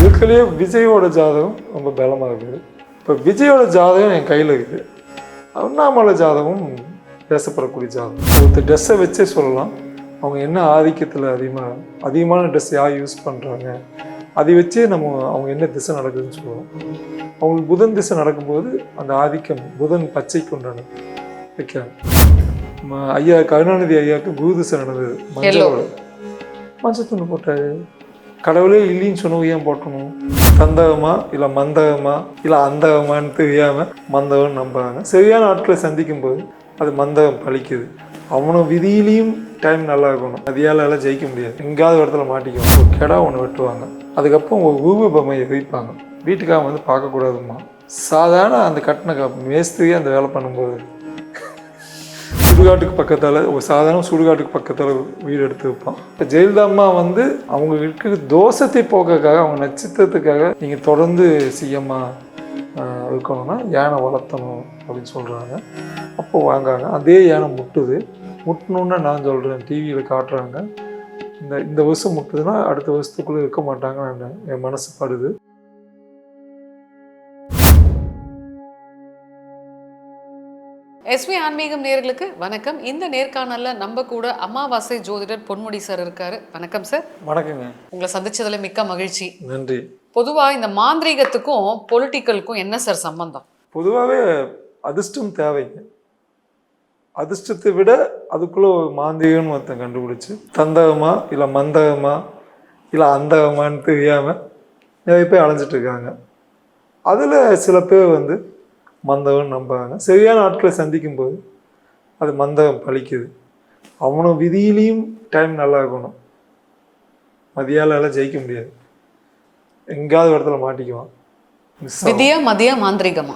இதுக்குள்ளேயே விஜயோட ஜாதகம் ரொம்ப பலமாக இருக்குது. இப்போ விஜயோட ஜாதகம் என் கையில் இருக்குது. அண்ணாமலை ஜாதகம் பேசப்படக்கூடிய ஜாதகம். ஒருத்தர் ட்ரெஸ்ஸை வச்சே சொல்லலாம் அவங்க என்ன ஆதிக்கத்தில் அதிகமான ட்ரெஸ் யார் யூஸ் பண்ணுறாங்க, அதை வச்சே அவங்க என்ன திசை நடக்குதுன்னு சொல்லுவோம். அவங்களுக்கு புதன் திசை நடக்கும்போது அந்த ஆதிக்கம் புதன் பச்சைக்கு உண்டான வைக்கிறாங்க. ஐயா கருணாநிதி ஐயாவுக்கு குரு திசை நடந்தது, மஞ்சள் துண்டு போட்டாரு. கடவுளே இல்லைன்னு சொன்னவங்க ஏன் போட்டணும்? தந்தகமா இல்லை மந்தகமா இல்லை அந்தகமான்னு தெரியாமல் மந்தகம் நம்புறாங்க. சரியான ஆட்களை சந்திக்கும் போது அது மந்தகம் பழிக்குது. அவனை விதியிலையும் டைம் நல்லா இருக்கணும். அதிகாலையெல்லாம் ஜெயிக்க முடியாது. எங்கேயாவது இடத்துல மாட்டிக்குவோம். ஒரு கெடா ஒன்று வெட்டுவாங்க. அதுக்கப்புறம் ஒரு உருவ பொம்மையை வைப்பாங்க. வீட்டுக்காக வந்து பார்க்கக்கூடாதுமா. சாதாரண அந்த கட்டின மேஸ்திரியே அந்த வேலை பண்ணும்போது சுடுகாட்டுக்கு பக்கத்தால் ஒரு சாதாரண சுடுகாட்டுக்கு பக்கத்தால் வீடு எடுத்து வைப்பான். இப்போ ஜெயலலிதா அம்மா வந்து அவங்க இருக்கிற தோஷத்தை போக்கக்காக அவங்க நட்சத்திரத்துக்காக நீங்கள் தொடர்ந்து சிஎம்மாக இருக்கணும்னா யானை வளர்த்தணும் அப்படின்னு சொல்கிறாங்க. அப்போ வாங்காங்க. அதே யானை முட்டணுன்னு நான் சொல்கிறேன். டிவியில் காட்டுறாங்க. இந்த வருஷம் முட்டுதுன்னா அடுத்த வருஷத்துக்குள்ளே இருக்க மாட்டாங்கன்னு என் மனசு படுது. எஸ்வி ஆன்மீகம் நேயர்களுக்கு வணக்கம். இந்த நேர்காணல்ல நம்ம கூட அமாவாசை ஜோதிடர் பொன்முடி சார் இருக்காரு. வணக்கம் சார். வணக்கங்க. உங்களை சந்திச்சதுல மிக்க மகிழ்ச்சி. நன்றி. பொதுவா இந்த மாந்திரீகத்துக்கும் பொலிட்டிக்கலுக்கும் என்ன சார் சம்பந்தம்? பொதுவாகவே அதிர்ஷ்டம் தேவைங்க. அதிர்ஷ்டத்தை விட அதுக்குள்ள ஒரு மாந்திரிகம்னு ஒருத்தன் கண்டுபிடிச்சு தந்தகமா இல்லை மந்தகமா இல்லை அந்தகமான்னு தெரியாமல் நிறைய பேர் அலைஞ்சிட்டு இருக்காங்க. அதில் சில பேர் வந்து மந்தகம் நம்புறாங்க. சரியான ஆட்களை சந்திக்கும் போது அது மந்தகம் பழிக்குது. அவனை விதியிலையும் டைம் நல்லா இருக்கணும். மதியாலெல்லாம் ஜெயிக்க முடியாது. எங்கேயாவது இடத்துல மாட்டிக்குவான். விதியா மதியா மாந்திரிகமா?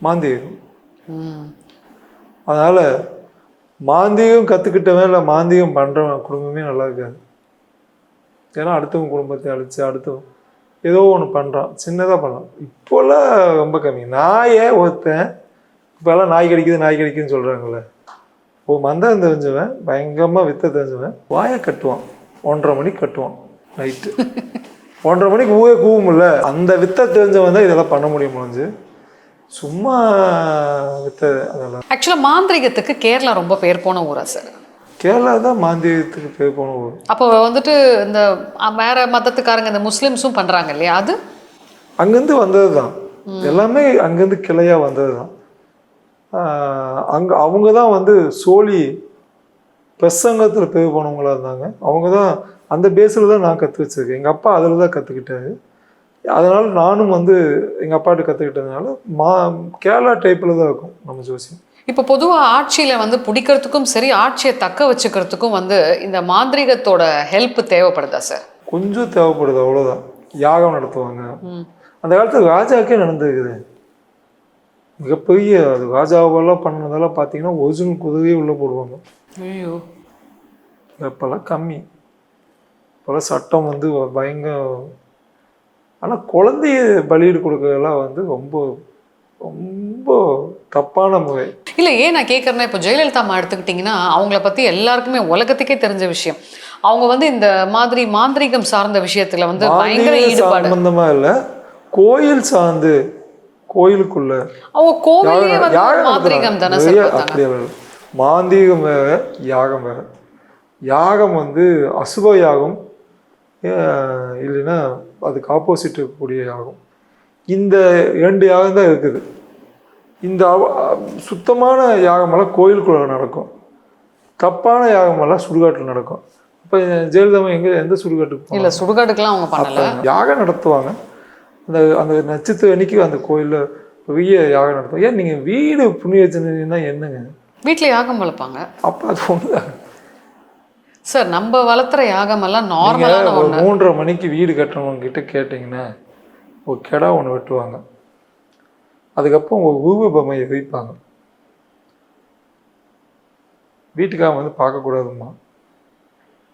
மாந்திரிகம். அதனால மாந்திரிகம் கற்றுக்கிட்டவன் இல்லை மாந்திரிகம் பண்ணுறவன் குடும்பமே நல்லா இருக்காது. ஏன்னா அடுத்தவங்க குடும்பத்தை அழிச்சு அடுத்தவன் ஏதோ ஒன்று பண்ணுறான், சின்னதாக பண்ணலாம். இப்போல்லாம் ரொம்ப கம்மி. நாயே ஒருத்தன் இப்போல்லாம் நாய் கடிக்குதுன்னு சொல்கிறாங்கல்ல. ஒரு மந்தம் தெரிஞ்சவன் பயங்கரமாக வித்த தெரிஞ்சவன் வாயை கட்டுவான். 1:30 மணிக்கு கட்டுவான் நைட்டு. 1:30 மணிக்கு ஊவே கூவும்ல. அந்த வித்த தெரிஞ்சவன் தான் இதெல்லாம் பண்ண முடியும். முடிஞ்சு சும்மா வித்த அதெல்லாம். ஆக்சுவலாக மாந்திரிகத்துக்கு கேரளா ரொம்ப பேர் போன ஊரா சார்? கேரளா தான் மாந்திரியத்துக்கு பேர் போன ஊர். அப்போ வந்துட்டு இந்த வேற மதத்துக்காரங்க இந்த முஸ்லிம்ஸும் பண்றாங்க இல்லையா? அது அங்கேருந்து வந்தது தான். எல்லாமே அங்கேருந்து கிளையாக வந்தது தான். அவங்க தான் வந்து சோழி பிரசங்கத்தில் பேர் போனவங்களாக இருந்தாங்க. அவங்க தான் அந்த பேஸில் தான் நான் கற்று வச்சுருக்கேன். எங்கள் அப்பா அதில் தான் கற்றுக்கிட்டாரு. அதனால் நானும் வந்து எங்கள் அப்பாட்ட கற்றுக்கிட்டதுனால கேரளா டைப்பில் தான் இருக்கும் நம்ம ஜோசியம். இப்போ பொதுவாக ஆட்சியில் வந்து பிடிக்கிறதுக்கும் சரி ஆட்சியை தக்க வச்சுக்கிறதுக்கும் வந்து இந்த மாந்திரிகத்தோட ஹெல்ப் தேவைப்படுதா சார்? கொஞ்சம் தேவைப்படுது, அவ்வளோதான். யாகம் நடத்துவாங்க. அந்த காலத்தில் ராஜாக்கே நடந்துருக்குது. மிகப்பெரிய அது ராஜாவெல்லாம் பண்ணதெல்லாம் பார்த்தீங்கன்னா ஒரிஜினல் குதிரையே உள்ளே போடுவாங்க. ஐயோ, இப்போல்லாம் கம்மி. இப்போல்லாம் சட்டம் வந்து பயங்கர. ஆனால் குழந்தைய பலியிடு கொடுக்கறதெல்லாம் வந்து ரொம்ப ரொம்ப தப்பான முறை. இல்லை, ஏன் நான் கேட்குறேன்னா, இப்போ ஜெயலலிதா அம்மா எடுத்துக்கிட்டிங்கன்னா அவங்கள பற்றி எல்லாருக்குமே உலகத்துக்கே தெரிஞ்ச விஷயம். அவங்க வந்து இந்த மாதிரி மாந்திரீகம் சார்ந்த விஷயத்துல வந்து பயங்கர ஈடுபாடு. சம்பந்தமா இல்லை, கோயில் சார்ந்து கோயிலுக்குள்ள அவங்க கோவிலே வந்து மாந்திரீகம் தானே சார்? அப்படியே மாந்திரீகம் வேற, யாகம் வேற. யாகம் வந்து அசுப யாகம், இல்லைன்னா அதுக்கு ஆப்போசிட் இருக்கக்கூடிய யாகம். இந்த 2 யாகம் தான் இருக்குது. இந்த சுத்தமான யாகமெல்லாம் கோயிலுக்குள்ள நடக்கும். தப்பான யாகமெல்லாம் சுடுகாட்டில் நடக்கும். இப்போ ஜெயலலிதா எந்த சுடுகாட்டுக்கு இல்லை, சுடுகாட்டுக்கெல்லாம் அவங்க பண்ணல. யாகம் நடத்துவாங்க. அந்த நட்சத்திர அன்னைக்கு அந்த கோயிலில் பெரிய யாகம் நடத்துவாங்க. ஏன் நீங்கள் வீடு புண்ணிய வச்சுருந்தீங்கன்னா என்னங்க? வீட்டில் யாகம் வளர்ப்பாங்க. அப்போ அது ஒன்று சார், நம்ம வளர்த்துற யாகமெல்லாம் நார்மலான ஒன்று. 3:30 மணிக்கு வீடு கட்டுறவங்க கிட்ட கேட்டிங்கன்னா ஒரு கெடா ஒன்று வெட்டுவாங்க. அதுக்கப்புறம் ஒரு உருவ பொம்மையை வைப்பாங்க. வீட்டுக்காக வந்து பார்க்கக்கூடாதுமா.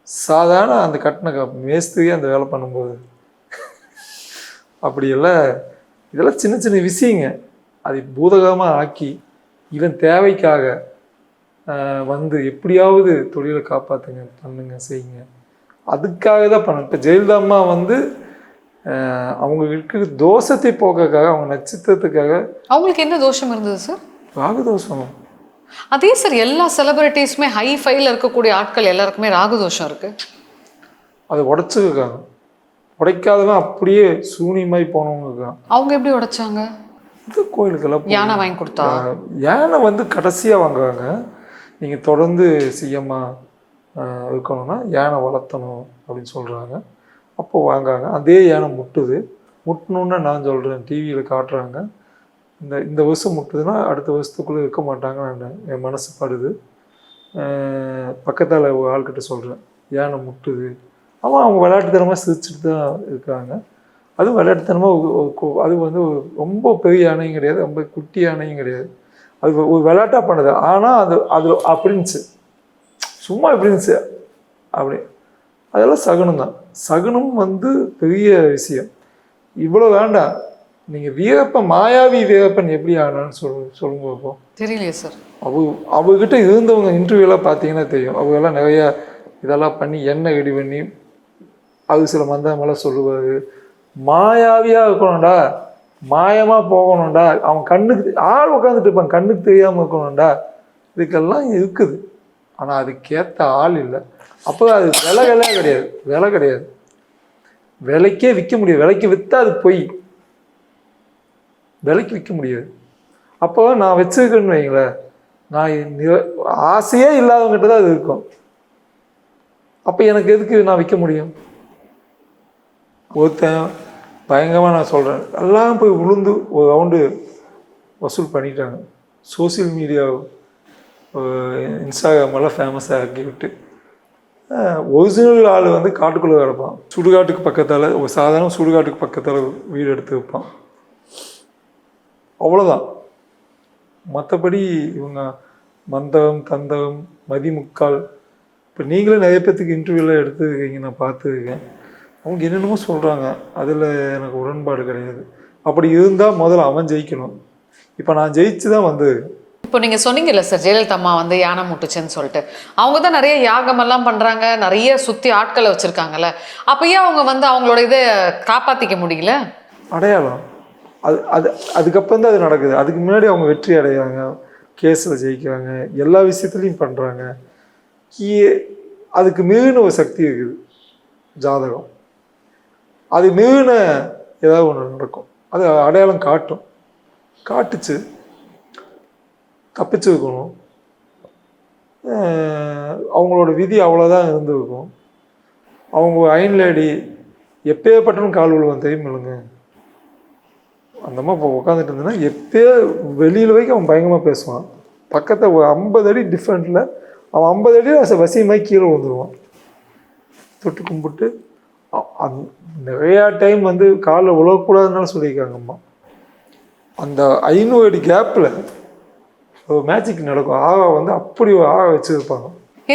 சாதாரண அந்த கட்டின மேஸ்திரியே அந்த வேலை பண்ணும்போது அப்படியெல்லாம் இதெல்லாம் சின்ன சின்ன விஷயங்க. அதை பூதகமாக ஆக்கி இதன் தேவைக்காக வந்து எப்படியாவது தொழிலை காப்பாற்றுங்க, பண்ணுங்க, செய்யுங்க. அதுக்காக தான் பண்ண. இப்போ ஜெயலலிதா அம்மா வந்து அவங்க இருக்கிற தோஷத்தை போக்கக்காக, அவங்க நட்சத்திரத்துக்காக. அவங்களுக்கு என்ன தோஷம் இருந்தது சார்? ராகு தோஷம். அதே சார் எல்லா செலிபிரிட்டிஸுமே ஹை ஃபைல இருக்கக்கூடிய ஆட்கள் எல்லாருக்குமே ராகு தோஷம் இருக்கு. அதை உடைச்சிருக்காங்க. உடைக்காதவன் அப்படியே சூனியமாய் போனவங்க இருக்காங்க. அவங்க எப்படி உடைச்சாங்க? இது கோயிலுக்கெல்லாம் யானை வாங்கி கொடுத்தா? யானை வந்து கடைசியாக வாங்குவாங்க. நீங்கள் தொடர்ந்து சிஎம்மா இருக்கணும்னா யானை வளர்த்தணும் அப்படின்னு சொல்கிறாங்க. அப்போ வாங்காங்க. அதே யானை முட்டுது. முட்டணுன்னு நான் சொல்கிறேன், டிவியில் காட்டுறாங்க. இந்த வருஷம் முட்டுதுன்னா அடுத்த வருஷத்துக்குள்ளே இருக்க மாட்டாங்கன்னு என் மனசு படுது. பக்கத்தால் ஒரு ஆள்கிட்ட சொல்கிறேன், யானை முட்டுது. அவங்க விளையாட்டுத்தனமாக சிரிச்சுட்டு தான் இருக்காங்க. அதுவும் விளையாட்டுத்தனமாக. அது வந்து ரொம்ப பெரிய யானையும் கிடையாது, ரொம்ப குட்டி யானையும் கிடையாது. அது ஒரு விளையாட்டாக பண்ணுது. ஆனால் அது அப்படி இருந்துச்சு, சும்மா எப்படி இருந்துச்சு அப்படி. அதெல்லாம் சகுனம் தான். சகுனம் வந்து பெரிய விஷயம். இவ்வளோ வேண்டாம். நீங்கள் வீரப்பன், மாயாவி வீரப்பன் எப்படி ஆனான்னு சொல்லுங்க பார்ப்போம். தெரியலையே சார். அவங்ககிட்ட இருந்தவங்க இன்டர்வியூலாம் பார்த்தீங்கன்னா தெரியும். அவங்கெல்லாம் நிறையா இதெல்லாம் பண்ணி எண்ணெய் ரெடி பண்ணி அது சில மந்தமெல்லாம் சொல்லுவார். மாயாவியாக இருக்கணும்டா, மாயமாக போகணும்டா, அவன் கண்ணுக்கு ஆள் உட்காந்துட்டு இருப்பான், கண்ணுக்கு தெரியாமல் இருக்கணும்டா. இதுக்கெல்லாம் இருக்குது. ஆனால் அதுக்கேற்ற ஆள் இல்லை. அப்போ அது விலை கிடையாது, விலை கிடையாது. விலைக்கே விற்க முடியாது. விலைக்கு விற்றா அது பொய், விலைக்கு விற்க முடியாது. அப்போ நான் வச்சுருக்கேன்னு வைங்களேன், நான் ஆசையே இல்லாதவங்கிட்ட தான் அது இருக்கும். அப்போ எனக்கு எதுக்கு நான் விற்க முடியும்? ஒருத்தன் பயங்கரமாக, நான் சொல்கிறேன், எல்லாம் போய் விழுந்து ஒரு ரவுண்டு வசூல் பண்ணிட்டாங்க. சோசியல் மீடியா இன்ஸ்டாகிராமெல்லாம் ஃபேமஸாக ஆக்கி விட்டு. ஒரிஜினல் ஆள் வந்து காட்டுக்குள்ளே கிடப்பான். சுடுகாட்டுக்கு பக்கத்தால், ஒரு சாதாரண சுடுகாட்டுக்கு பக்கத்தால் வீடு எடுத்து வைப்பான். அவ்வளோதான். மற்றபடி இவங்க மந்தகம், தந்தகம், மதிமுக்கால். இப்போ நீங்களே நிறைய பேர்த்துக்கு இன்டர்வியூலாம் எடுத்துருக்கீங்க, நான் பார்த்துருக்கேன். அவங்க என்னென்னமோ சொல்கிறாங்க, அதில் எனக்கு உடன்பாடு கிடையாது. அப்படி இருந்தால் முதல்ல அவன் ஜெயிக்கணும். இப்போ நான் ஜெயிச்சு தான் வந்து. இப்போ நீங்கள் சொன்னீங்கல்ல சார், ஜெயலலிதா அம்மா வந்து யானை முட்டுச்சுன்னு சொல்லிட்டு, அவங்க தான் நிறைய யாகமெல்லாம் பண்ணுறாங்க, நிறைய சுற்றி ஆட்களை வச்சுருக்காங்கல்ல. அப்பயே அவங்க வந்து அவங்களோட இதை காப்பாற்றிக்க முடியல. அடையாளம் அதுக்கப்புறம் தான் அது நடக்குது. அதுக்கு முன்னாடி அவங்க வெற்றி அடைகிறாங்க, கேஸில் ஜெயிக்கிறாங்க, எல்லா விஷயத்துலையும் பண்ணுறாங்க. அதுக்கு மீறின ஒரு சக்தி இருக்குது ஜாதகம். அது மீறின ஏதாவது ஒன்று நடக்கும். அது அடையாளம் காட்டுச்சு. தப்பிச்சுருக்கணும். அவங்களோட விதி அவ்வளோதான் இருந்திருக்கும். அவங்க அயன் லேடி எப்பேற்பட்டனும் கால் விழுவான் தெரியுமில்லைங்க. அந்தம்மா இப்போ உட்காந்துட்டு இருந்தேன்னா எப்பயே வெளியில் வைக்க அவன் பயங்கரமாக பேசுவான். பக்கத்தில் ஒரு 50 அடி டிஃப்ரெண்ட்டில் அவன் 50 அடி வசியமாகி கீழே விழுந்துருவான். தொட்டு கும்பிட்டு நிறையா டைம் வந்து காலில் உழக்கூடாதுனால சொல்லியிருக்காங்கம்மா. அந்த 500 அடி கேப்பில் ஒரு மேஜிக் நடக்கும். ஆகா வந்து அப்படி ஆக வச்சுருப்பாங்க.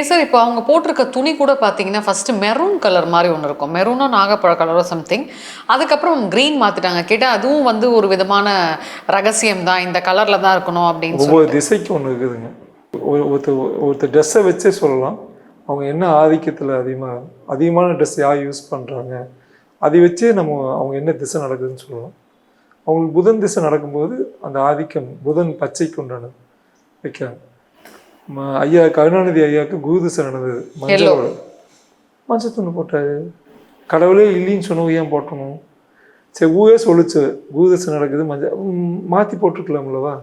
சார், இப்போ அவங்க போட்டிருக்க துணி கூட பார்த்தீங்கன்னா ஃபர்ஸ்ட் மெரூன் கலர் மாதிரி ஒன்று இருக்கும். மெரூனோ நாகப்பழ கலரோ சம்திங். அதுக்கப்புறம் க்ரீன் மாற்றிட்டாங்க. கேட்டால் அதுவும் வந்து ஒரு விதமான ரகசியம் தான், இந்த கலரில் தான் இருக்கணும் அப்படின்னு. ஒவ்வொரு திசைக்கு ஒன்று இருக்குதுங்க. ஒருத்தர் ட்ரெஸ்ஸை வச்சே சொல்லலாம் அவங்க என்ன ஆதிக்கத்தில் அதிகமான ட்ரெஸ் யார் யூஸ் பண்ணுறாங்க, அதை வச்சே அவங்க என்ன திசை நடக்குதுன்னு சொல்லலாம். அவங்களுக்கு புதன் திசை நடக்கும்போது அந்த ஆதிக்கம் புதன் பச்சைக்கு உண்டானது வைக்கிறாங்க. ஐயா கருணாநிதி ஐயாவுக்கு குரு திசை நடந்தது. மஞ்சள் துணி போட்டாரு. கடவுளே இல்லைன்னு சொன்னோம், ஏன் போட்டணும்? சரி, ஊரே சொல்லிச்சு குரு திசை நடக்குது, மஞ்சள் மாற்றி போட்டிருக்கலாம்லவா,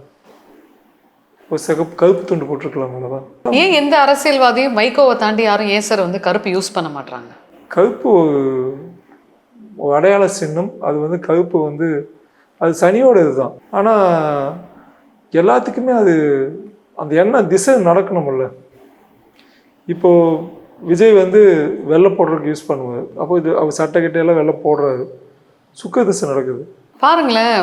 ஒரு கருப்பு துண்டு போட்டிருக்கலாம்லவா. ஏன் எந்த அரசியல்வாதியும் மைக்கோவை தாண்டி யாரும் ஏன் சார் வந்து கருப்பு யூஸ் பண்ண மாட்டாங்க? கருப்பு ஒரு அடையாள சின்னம். அது வந்து கருப்பு வந்து அது சனியோட இதுதான். ஆனால் எல்லாத்துக்குமே அது அந்த எண்ணெய் திசை நடக்கணும்ல. இப்போது விஜய் வந்து வெள்ளை போடுறதுக்கு யூஸ் பண்ணுவார். அப்போ இது அவர் சட்டைக்கிட்டையெல்லாம் வெள்ளை போடுறாரு. சுக்க திசை நடக்குது. பாருங்களேன்,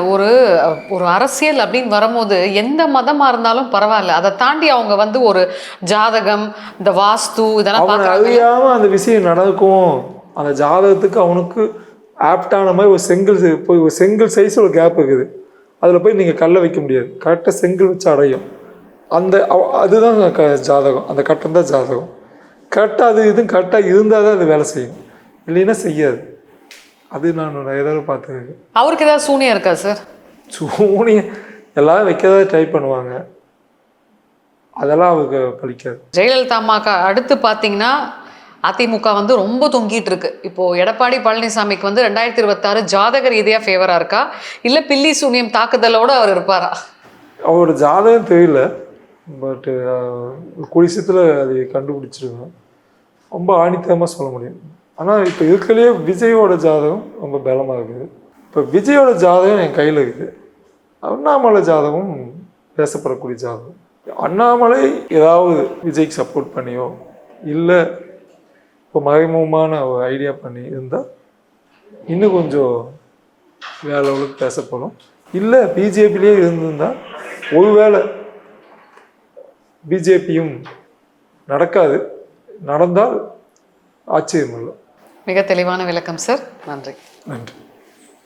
ஒரு அரசியல் அப்படின்னு வரும்போது எந்த மதமாக இருந்தாலும் பரவாயில்ல, அதை தாண்டி அவங்க வந்து ஒரு ஜாதகம், இந்த வாஸ்து இதெல்லாம் அறியாமல் அந்த விஷயம் நடக்கும். அந்த ஜாதகத்துக்கு அவனுக்கு ஆப்டான மாதிரி ஒரு செங்கல் சைஸ் ஒரு கேப் இருக்குது. அதில் போய் நீங்கள் கல்லை வைக்க முடியாது. கரெக்டாக செங்கல் வச்சு அடையும். அதுதான் ஜாதகம். அந்த கட்டம் தான் ஜாதகம். கரெக்டாக அது இதுவும் கரெக்டாக இருந்தால் தான் அது வேலை செய்யும், இல்லைன்னா செய்யாது. அது நான் நிறைய தடவை பார்த்துருக்கேன். அவருக்கு ஏதாவது சூனியம் இருக்கா சார்? சூனியம் எல்லாரும் வைக்கதான் ட்ரை பண்ணுவாங்க, அதெல்லாம் அவருக்கு பலிக்காது. ஜெயலலிதா அம்மாக்கா அடுத்து பார்த்தீங்கன்னா அதிமுக வந்து ரொம்ப தொங்கிட்டு இருக்கு. இப்போ எடப்பாடி பழனிசாமிக்கு வந்து 2026 ஜாதக ரீதியாக ஃபேவரா இருக்கா, இல்லை பில்லி சூனியம் தாக்குதலோட அவர் இருப்பாரா? அவரோட ஜாதகம் தெரியல, பட்டு குடிசத்தில் அதை கண்டுபிடிச்சிருக்கோம். ரொம்ப ஆணித்தரமாக சொல்ல முடியும். ஆனால் இப்போ இருக்கிறதுலேயே விஜயோட ஜாதகம் ரொம்ப பலமாக இருக்குது. இப்போ விஜயோட ஜாதகம் என் கையில் இருக்குது. அண்ணாமலை ஜாதகம் பேசப்படக்கூடிய ஜாதகம். அண்ணாமலை ஏதாவது விஜய்க்கு சப்போர்ட் பண்ணியோ இல்லை இப்போ மறைமுகமான ஒரு ஐடியா பண்ணி இருந்தால் இன்னும் கொஞ்சம் வேற லெவலுக்கு பேசப்படும். இல்லை பிஜேபியிலே இருந்திருந்தால் ஒருவேளை பிஜேபியும் நடக்காது, நடந்தால் ஆச்சரியம் இல்லை. மிக தெளிவான விளக்கம் சார், நன்றி. நன்றி.